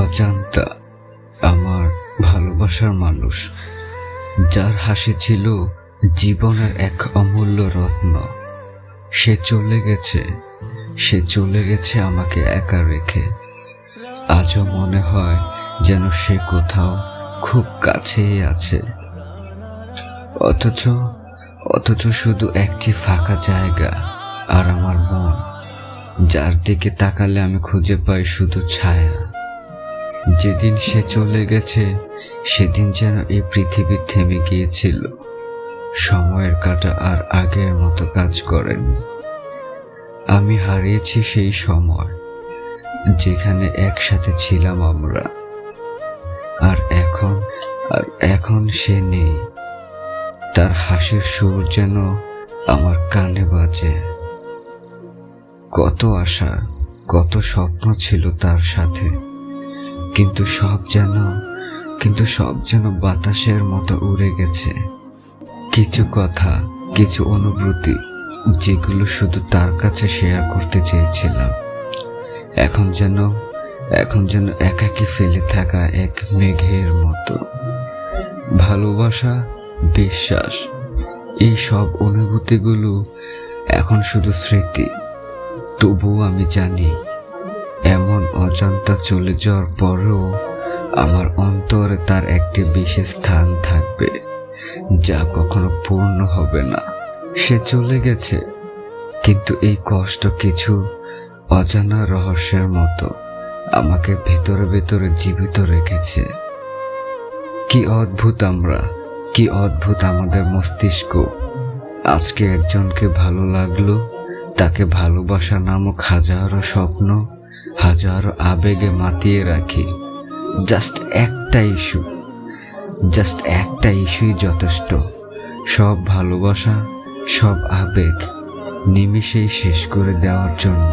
অজান্তা আমার ভালোবাসার মানুষ, যার হাসি ছিল জীবনের এক অমূল্য রত্ন, সে চলে গেছে আমাকে একা রেখে। আজও মনে হয় যেন সে কোথাও খুব কাছেই আছে, অথচ শুধু একটি ফাঁকা জায়গা আর আমার মন, যার দিকে তাকালে আমি খুঁজে পাই শুধু ছায়া। যেদিন সে চলে গেছে সেদিন যেন এই পৃথিবী থেমে গিয়েছিল, সময়ের কাঁটা আর আগের মতো কাজ করেনি। আমি হারিয়েছি সেই সময় যেখানে একসাথে ছিলাম আমরা, আর এখন সে নেই। তার হাসির সুর যেন আমার কানে বাজে। কত আশা, কত স্বপ্ন ছিল তার সাথে, কিন্তু সব যেন বাতাসের মতো উড়ে গেছে। কিছু কথা, কিছু অনুভূতি যেগুলো শুধু তার কাছে শেয়ার করতে চেয়েছিলাম, এখন যেন একাকী ফেলে থাকা এক মেঘের মতো। ভালোবাসা, বিশ্বাস, এই সব অনুভূতিগুলো এখন শুধু স্মৃতি। তবুও আমি জানি, এমন অজান্তা চলে যাওয়ার পরেও আমার অন্তরে তার একটি বিশেষ স্থান থাকবে, যা কখনো পূর্ণ হবে না। সে চলে গেছে, কিন্তু এই কষ্ট কিছু অজানা রহস্যের মতো আমাকে ভেতরে ভেতরে জীবিত রেখেছে। কি অদ্ভুত আমাদের মস্তিষ্ক। আজকে একজনকে ভালো লাগলো, তাকে ভালোবাসা নামক হাজারো স্বপ্ন, হাজারো আবেগে মাতিয়ে রাখি। জাস্ট একটা ইস্যুই যথেষ্ট। সব ভালোবাসা, সব আবেগ নিমিষেই শেষ করে দেওয়ার জন্য।